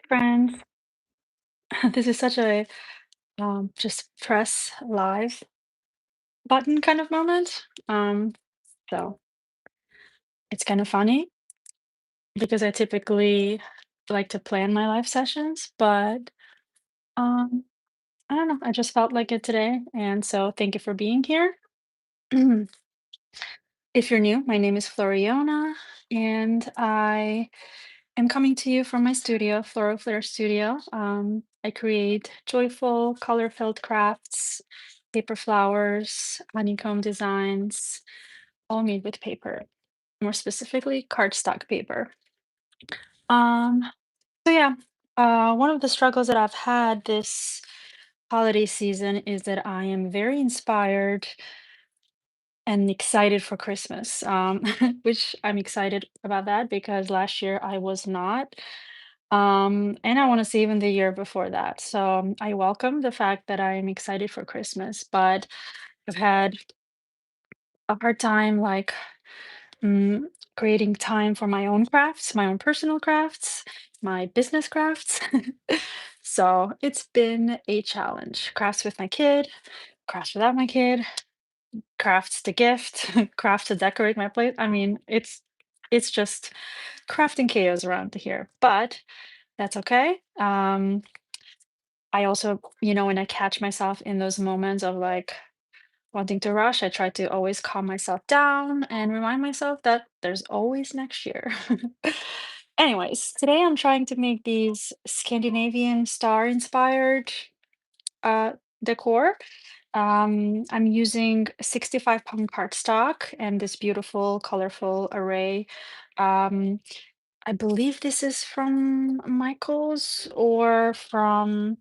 friends. This is such a just press live button kind of moment. So it's kind of funny because I typically like to plan my live sessions, but um, I don't know. I just felt like it today, and so thank you for being here. If you're new, my name is Floriana, and I am coming to you from my studio, Floral Flair Studio. I create joyful, color-filled crafts, paper flowers, honeycomb designs, all made with paper, more specifically, cardstock paper. Um, so yeah, one of the struggles that I've had this holiday season is that I am very inspired and excited for Christmas, which I'm excited about that because last year I was not. And I want to say even the year before that. So I welcome the fact that I'm excited for Christmas, but I've had a hard time mm, creating time for my own crafts, my own personal crafts, my business crafts. So it's been a challenge. Crafts with my kid, crafts without my kid, crafts to gift, crafts to decorate my place. I mean, it's just crafting chaos around here, but that's okay. I also, when I catch myself in those moments of like wanting to rush, I try to always calm myself down and remind myself that there's always next year. Anyways, today I'm trying to make these Scandinavian star inspired uh, decor. I'm using 65 pound cardstock and this beautiful, colorful array. Um, I believe this is from Michael's or from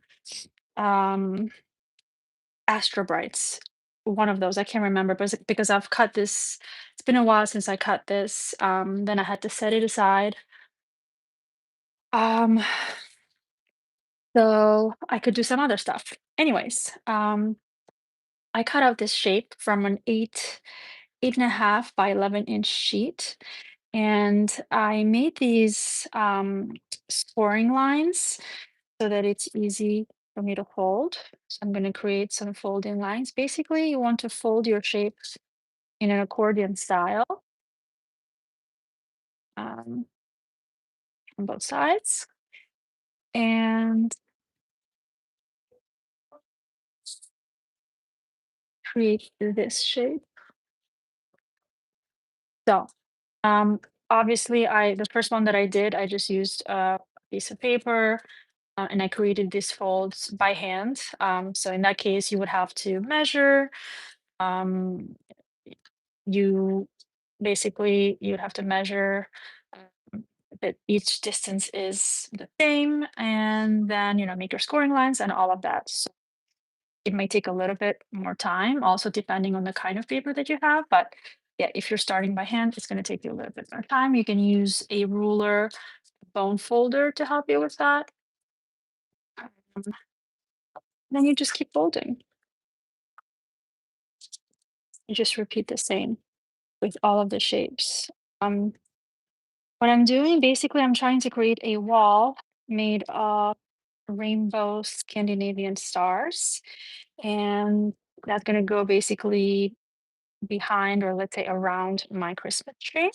um, Astro Brights. One of those. I can't remember, but because I've cut this, it's been a while since I cut this. Then I had to set it aside. Um, so I could do some other stuff. Anyways, I cut out this shape from an 8.5 by 11-inch sheet. And I made these scoring lines so that it's easy for me to fold. So I'm going to create some folding lines. Basically, you want to fold your shapes in an accordion style um, on both sides and create this shape. So um, obviously, the first one that I did, I just used a piece of paper and I created these folds by hand. So in that case, you would have to measure. Um, you basically you'd have to measure that each distance is the same, and then make your scoring lines and all of that. So it might take a little bit more time, also depending on the kind of paper that you have. But yeah, if you're starting by hand, it's going to take you a little bit more time. You can use a ruler, bone folder to help you with that. Um, then you just keep folding. You just repeat the same with all of the shapes. Um, what I'm doing, basically, I'm trying to create a wall made of rainbow Scandinavian stars. And that's going to go basically behind, or let's say around, my Christmas tree.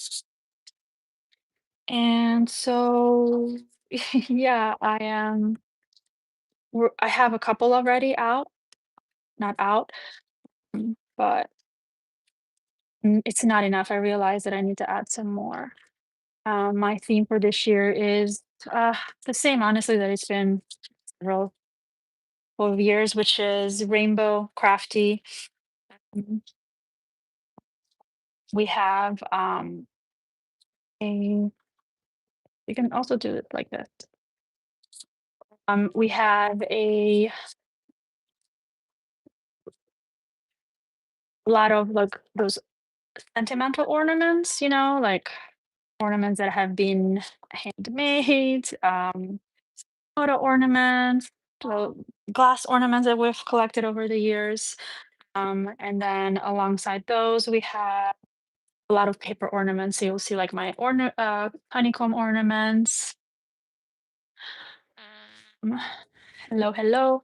And so, yeah, I have a couple already out, not out, but it's not enough. I realize that I need to add some more. My theme for this year is the same, honestly, that it's been several of years, which is rainbow crafty. Mm, We have a, you can also do it like this. We have a lot of like those sentimental ornaments, like ornaments that have been handmade, photo ornaments, so glass ornaments that we've collected over the years. And then alongside those, we have a lot of paper ornaments. So you'll see like my honeycomb ornaments. Um, hello, hello.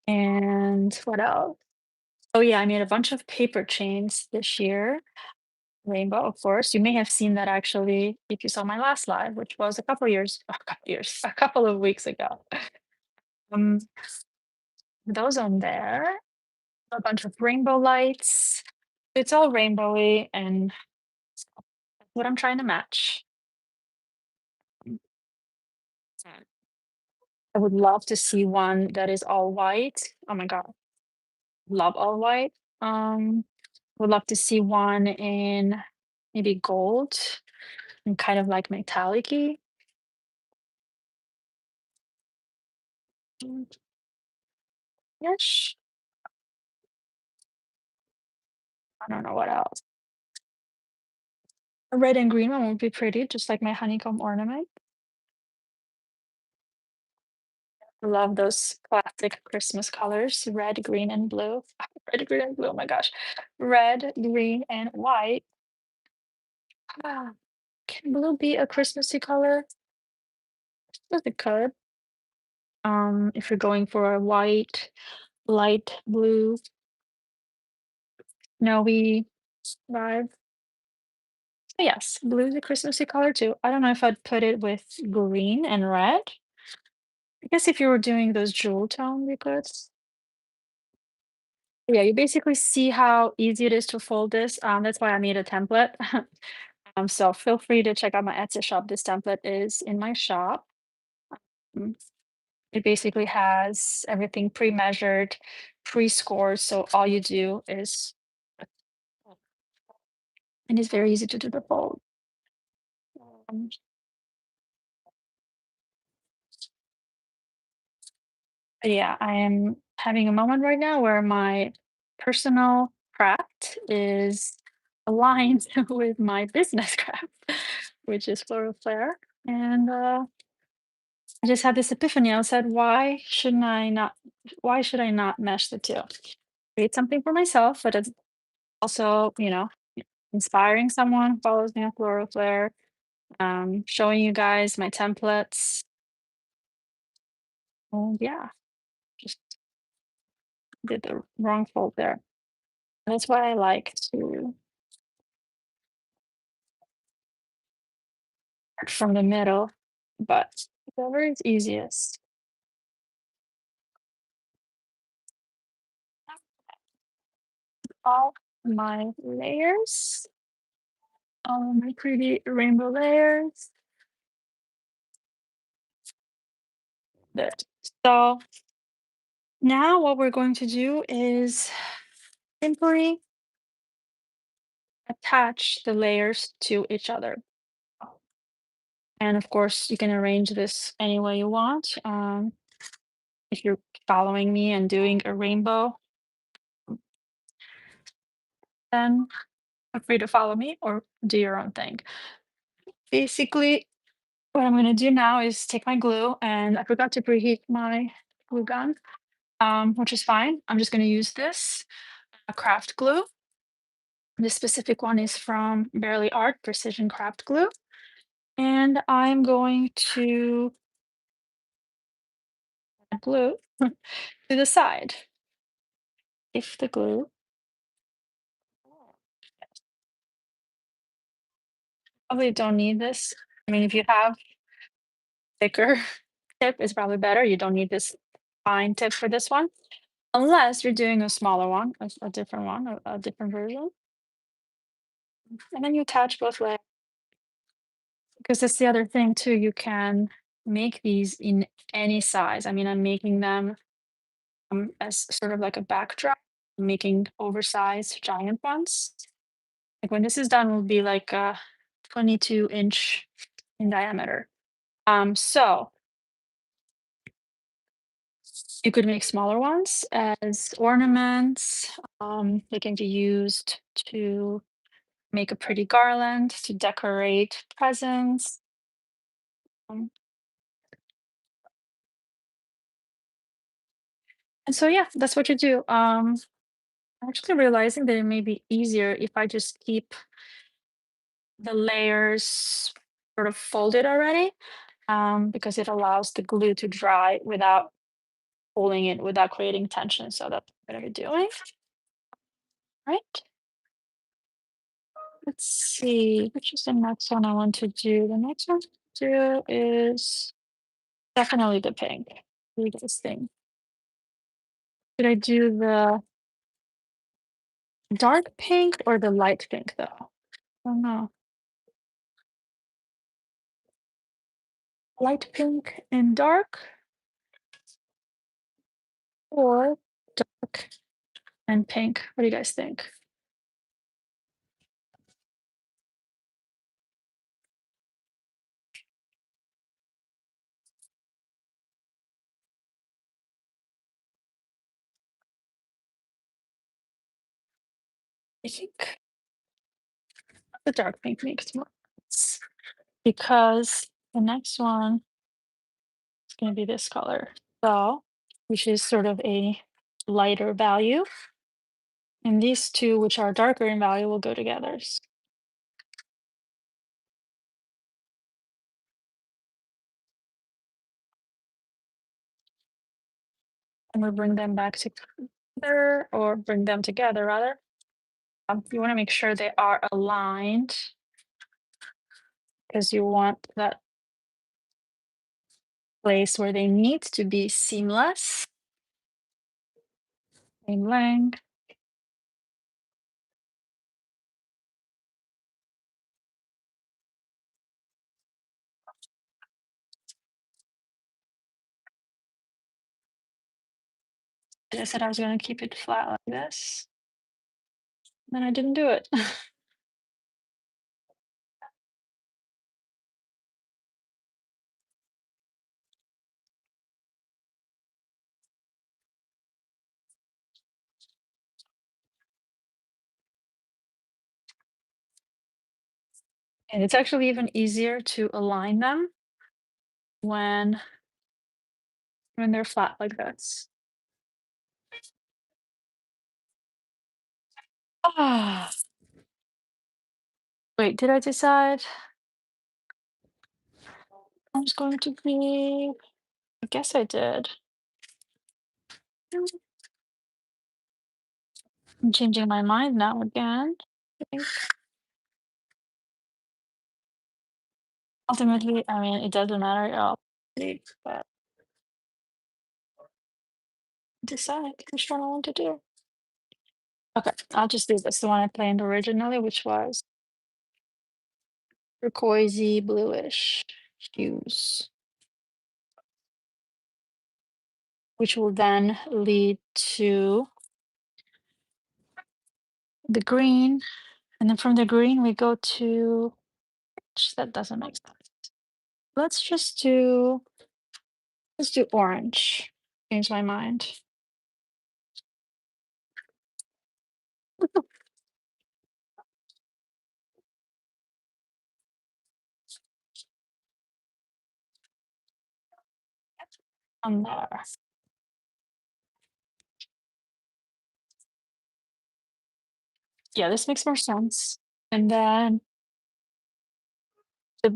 And what else? Oh yeah, I made a bunch of paper chains this year. Rainbow, of course. You may have seen that actually if you saw my last live, which was a couple of weeks ago. Um, those on there, a bunch of rainbow lights. It's all rainbowy and what I'm trying to match. Mm, I would love to see one that is all white. Oh my God, love all white. Um, would love to see one in maybe gold and kind of like metallic-y. Mm, Ish. I don't know what else. A red and green one would be pretty, just like my honeycomb ornament. I love those classic Christmas colors, red, green, and blue. Red, green, and blue. Oh my gosh. Red, green, and white. Ah, can blue be a Christmassy color? Yes, it could. If you're going for a white, light blue, snowy vibe. Yes, blue is a Christmassy color too. I don't know if I'd put it with green and red. I guess if you were doing those jewel tone, you could. Yeah, you basically see how easy it is to fold this. That's why I made a template. So feel free to check out my Etsy shop. This template is in my shop. Mm, It basically has everything pre-measured, pre-scored. So all you do is, and it's very easy to do the fold. Um, yeah, I am having a moment right now where my personal craft is aligned with my business craft, which is floral flair. And I just had this epiphany. I said, why should I not mesh the two? Create something for myself, but it's also, inspiring someone who follows me on floral flair, showing you guys my templates. And yeah, just did the wrong fold there. That's why I like to start from the middle, but whatever is easiest. All my layers, all my pretty rainbow layers. There. So now what we're going to do is simply attach the layers to each other. And of course, you can arrange this any way you want. If you're following me and doing a rainbow, then feel free to follow me or do your own thing. Basically, what I'm going to do now is take my glue, and I forgot to preheat my glue gun, which is fine. I'm just going to use this craft glue. This specific one is from Barely Art Precision Craft Glue. And I'm going to add glue to the side. If the glue, probably don't need this. I mean, if you have thicker tip, it's probably better. You don't need this fine tip for this one, unless you're doing a smaller one, a different one, a different version. And then you attach both layers. Because that's the other thing too. You can make these in any size. I mean, I'm making them as sort of like a backdrop, making oversized giant ones. Like when this is done, will be like 22-inch in diameter. So you could make smaller ones as ornaments. They can be used to make a pretty garland, to decorate presents. Um, and so yeah, that's what you do. I'm actually realizing that it may be easier if I just keep the layers sort of folded already. because it allows the glue to dry without pulling it, without creating tension. So that's what I'm gonna be doing. Right. Let's see, which is the next one I want to do. The next one to do is definitely the pink. What do you guys think? Should I do the dark pink or the light pink though? I don't know. Light pink and dark or dark and pink? What do you guys think? I think the dark pink makes more sense because the next one is going to be this color. So, which is sort of a lighter value. And these two, which are darker in value, will go together. And we bring them back together, or bring them together rather. You want to make sure they are aligned because you want that place where they need to be seamless. Same length. I said I was going to keep it flat like this. Then I didn't do it. And it's actually even easier to align them when they're flat like this. Ah. Wait, did I decide I was going to be? I guess I did. I'm changing my mind now again. I think ultimately, I mean, it doesn't matter at all, but decide which one I want to do. Okay, I'll just do this, the one I planned originally, which was turquoisey bluish hues, which will then lead to the green. And then from the green, we go to, that doesn't make sense. Let's just do, let's do orange. Change my mind. On there. Yeah, this makes more sense. And then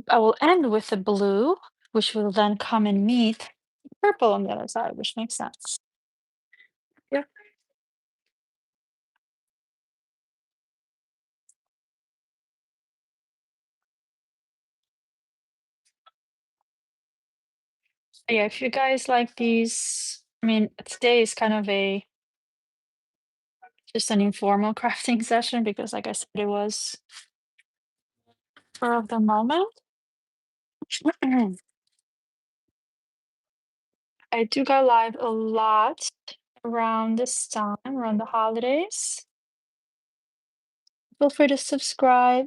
I will end with the blue, which will then come and meet purple on the other side, which makes sense. Yeah. Yeah, if you guys like these, I mean, today is kind of a just an informal crafting session because, like I said, it was for the moment. I do go live a lot around this time, around the holidays. Feel free to subscribe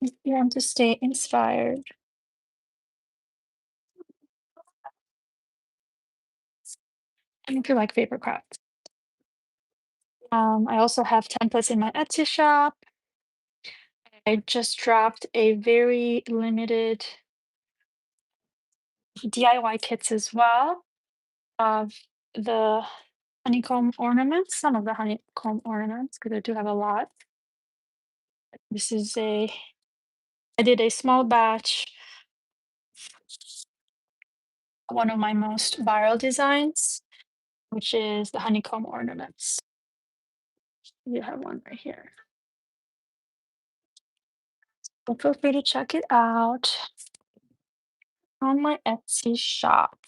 if you want to stay inspired. And if you like paper crafts. I also have templates in my Etsy shop. I just dropped a very limited DIY kits as well of the honeycomb ornaments, some of the honeycomb ornaments, because I do have a lot. This is I did a small batch one of my most viral designs, which is the honeycomb ornaments. You have one right here. So feel free to check it out on my Etsy shop.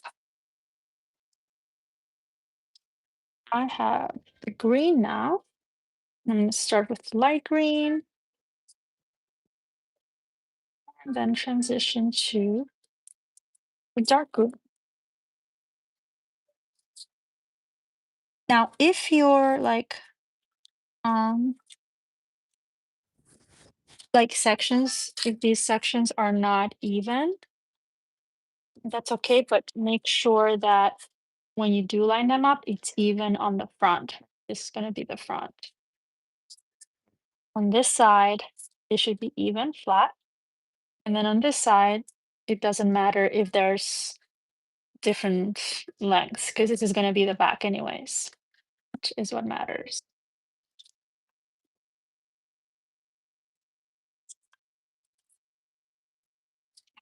I have the green now. I'm going to start with light green, and then transition to the dark green. Now, if you're um like sections, if these sections are not even, that's okay, but make sure that when you do line them up, it's even on the front. This is going to be the front. On this side, it should be even, flat. And then on this side, it doesn't matter if there's different lengths because this is going to be the back anyways, which is what matters.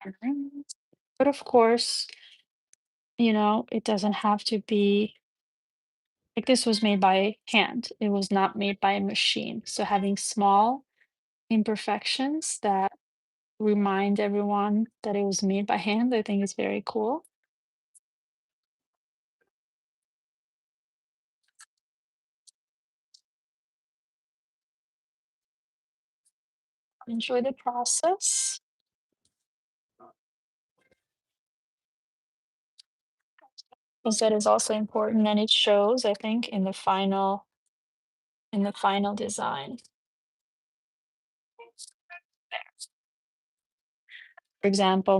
Alright. But of course, it doesn't have to be like this was made by hand. It was not made by a machine. So having small imperfections that remind everyone that it was made by hand, I think is very cool. Enjoy the process. Because that is also important and it shows, I think, in the final design. For example,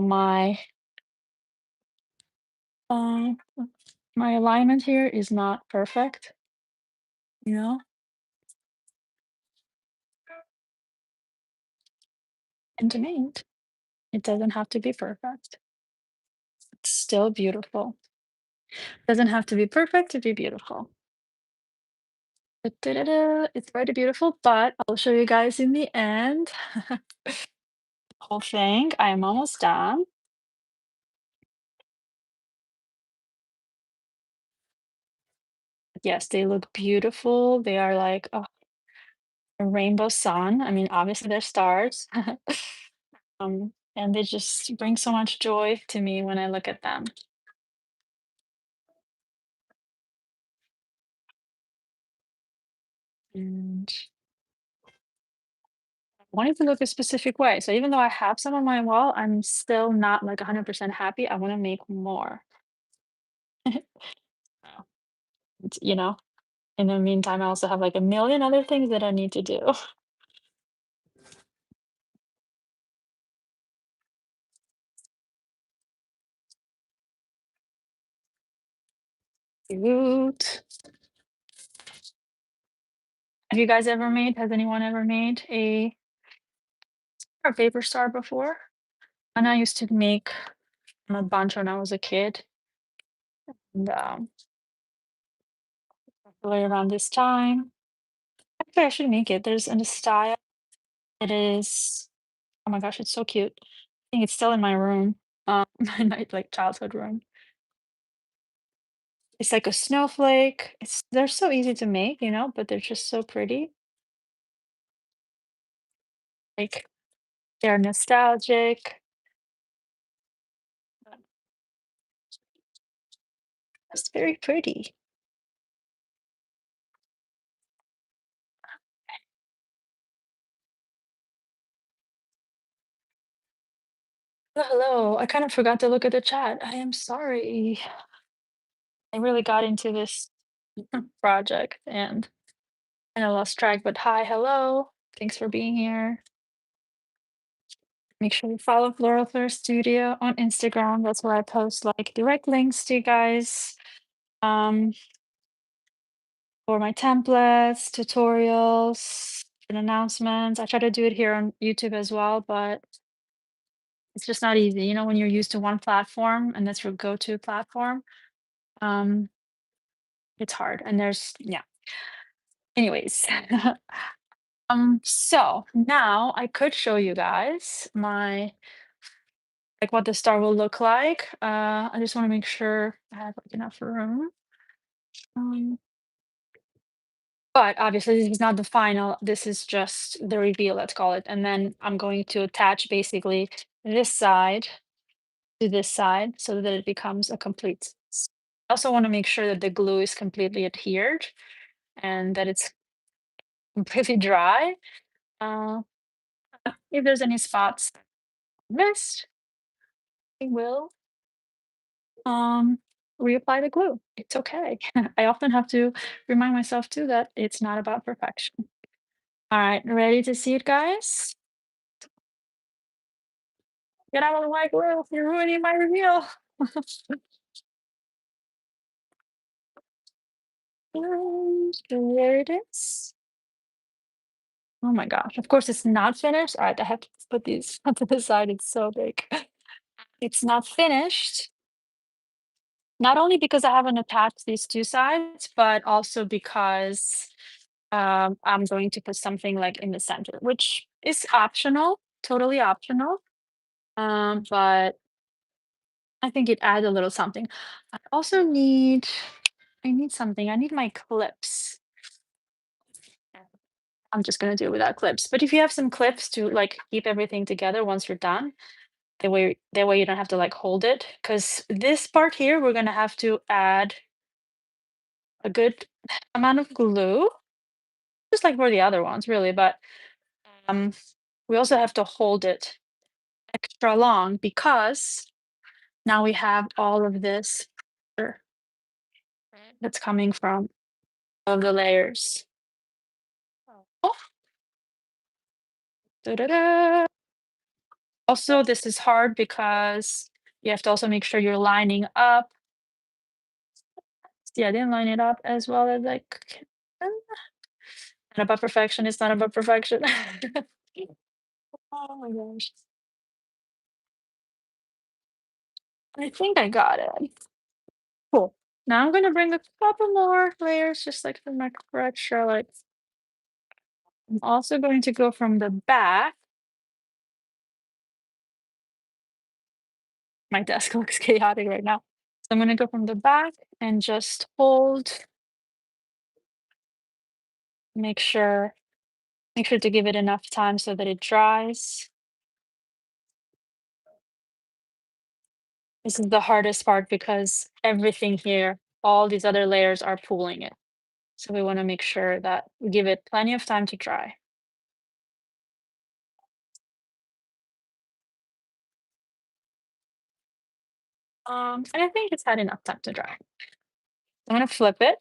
um my alignment here is not perfect, you know, and to me, it doesn't have to be perfect. It's still beautiful. Doesn't have to be perfect to be beautiful. Da-da-da-da. It's very beautiful, but I'll show you guys in the end. Whole thing. I am almost done. Yes, they look beautiful. They are like a rainbow sun. I mean, obviously they're stars. And they just bring so much joy to me when I look at them. And I want it to look a specific way. So even though I have some on my wall, I'm still not like 100% happy. I want to make more. Oh, you know, in the meantime, I also have like a million other things that I need to do. Cute. Have you guys ever made? Has anyone ever made a paper star before? And I used to make a bunch when I was a kid. And really around this time. Actually, I should make it. There's a style. It is. Oh my gosh, it's so cute. I think it's still in my room. My like childhood room. It's like a snowflake. They're so easy to make, but they're just so pretty. Like they're nostalgic. It's very pretty. Oh, hello. I kind of forgot to look at the chat. I am sorry. I really got into this project and I lost track. But hi, hello. Thanks for being here. Make sure you follow Floral Flare Studio on Instagram. That's where I post like direct links to you guys um, for my templates, tutorials, and announcements. I try to do it here on YouTube as well, but it's just not easy. When you're used to one platform and that's your go-to platform, um, it's hard. And yeah. Anyways, so now I could show you guys my like what the star will look like. I just want to make sure I have like enough room. Um, but obviously this is not the final. This is just the reveal, let's call it. And then I'm going to attach basically this side to this side so that it becomes a complete. I also want to make sure that the glue is completely adhered and that it's completely dry. Uh, if there's any spots missed, I will um, reapply the glue. It's okay. I often have to remind myself too that it's not about perfection. All right, ready to see it, guys? Get out of my glue. You're ruining my reveal. And there it is. Oh my gosh. Of course, it's not finished. All right, I have to put these to the side. It's so big. It's not finished. Not only because I haven't attached these two sides, but also because I'm going to put something like in the center, which is optional, totally optional. But I think it adds a little something. I also need, I need something. I need my clips. I'm just gonna do it without clips. But if you have some clips to like keep everything together once you're done, that way you don't have to like hold it. Because this part here, we're gonna have to add a good amount of glue, just like for the other ones, really. But um, we also have to hold it extra long because now we have all of this pressure that's coming from all of the layers. Oh, da-da-da. Also, this is hard because you have to also make sure you're lining up. See, I didn't line it up as well as I can. Not about perfection. It's not about perfection. Oh my gosh. I think I got it. Cool. Now I'm gonna bring a couple more layers, just like for my correct Charlotte. I'm also going to go from the back. My desk looks chaotic right now. So I'm gonna go from the back and just hold, make sure, make sure to give it enough time so that it dries. This is the hardest part because everything here, all these other layers are pulling it. So we want to make sure that we give it plenty of time to dry. And I think it's had enough time to dry. I'm gonna flip it.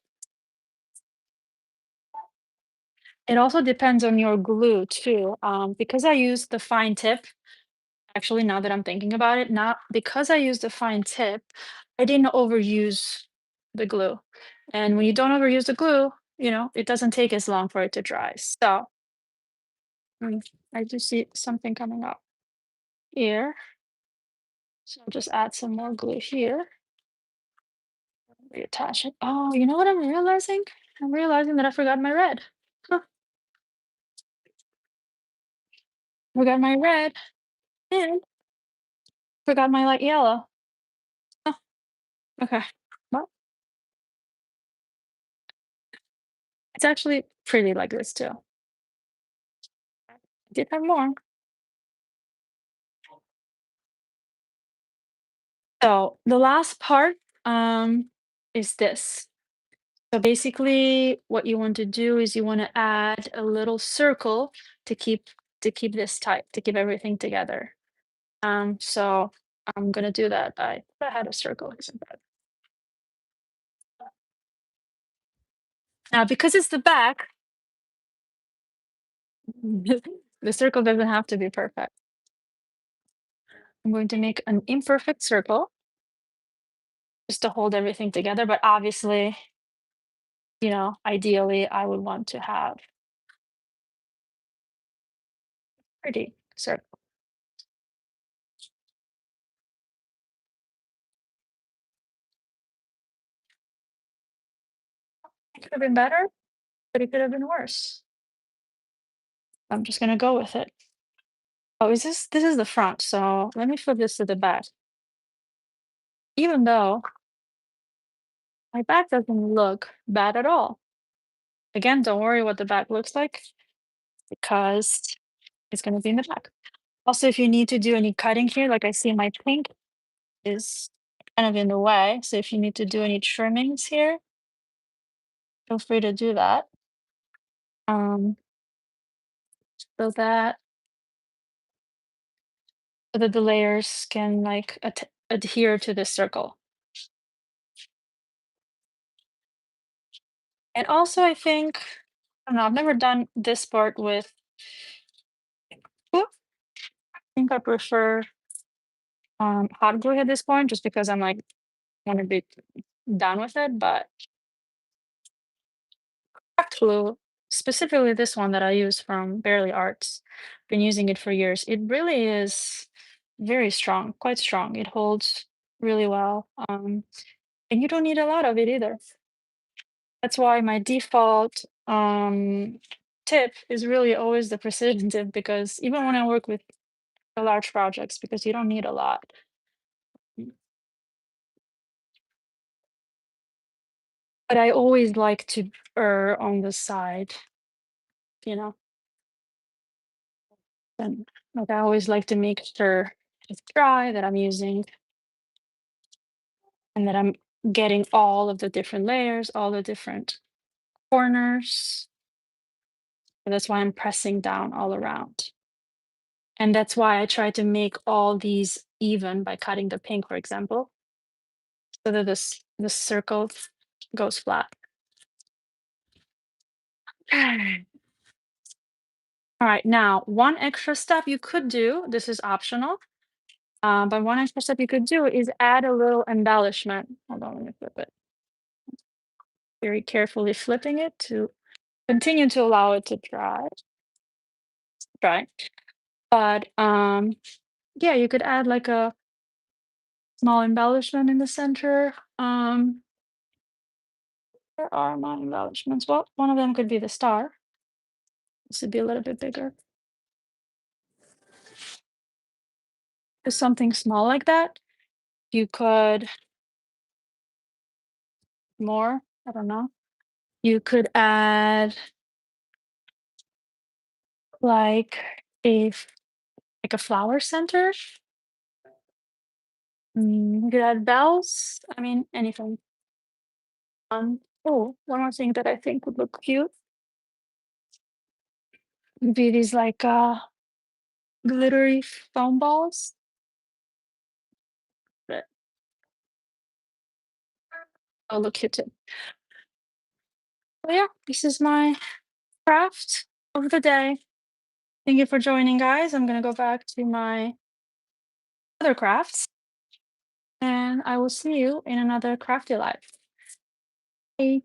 It also depends on your glue too. Because I used the fine tip, actually now that I'm thinking about it, not because I used the fine tip, I didn't overuse the glue. And when you don't overuse the glue, it doesn't take as long for it to dry. So mm, I do see something coming up here. So I'll just add some more glue here. Reattach it. Oh, you know what I'm realizing? I'm realizing that I forgot my red. Huh, forgot my red and forgot my light yellow. Huh, okay. Well, it's actually pretty like this too. I did have more. So the last part is this. So basically what you want to do is you want to add a little circle to keep this tight, to keep everything together. So I'm gonna do that. I had a circle, isn't that? Now because it's the back, the circle doesn't have to be perfect. I'm going to make an imperfect circle just to hold everything together, but obviously, ideally I would want to have pretty circle. It could have been better, but it could have been worse. I'm just gonna go with it. Oh, this is the front, so let me flip this to the back. Even though my back doesn't look bad at all. Again, don't worry what the back looks like because it's gonna be in the back. Also, if you need to do any cutting here, like I see my pink is kind of in the way. So if you need to do any trimmings here, feel free to do that. Um, so that so that the layers can like adhere to the circle. And also, I think, I don't know, I've never done this part with, I think I prefer hot glue at this point just because I'm like, want to be done with it. But hot glue, specifically this one that I use from Barely Arts, been using it for years. It really is very strong, quite strong. It holds really well. And you don't need a lot of it either. That's why my default tip is really always the precision tip because even when I work with large projects, because you don't need a lot. Mm. But I always like to err on the side, you know, and like I always like to make sure it's dry, that I'm using, and that I'm getting all of the different layers, all the different corners. And that's why I'm pressing down all around. And that's why I try to make all these even by cutting the pink, for example, so that this circle goes flat. All right, now one extra step you could do, this is optional, but one extra step you could do is add a little embellishment. Hold on, let me flip it. Very carefully flipping it to continue to allow it to dry. But yeah, you could add like a small embellishment in the center. Where are my embellishments? Well, one of them could be the star. This would be a little bit bigger. Just something small like that. You could more, I don't know. You could add like a like a flower center. You could add bells. I mean, anything. Oh, one more thing that I think would look cute would be these like glittery foam balls. But oh, look cute too. Well, yeah, this is my craft of the day. Thank you for joining, guys. I'm gonna go back to my other crafts, and I will see you in another crafty life. Bye.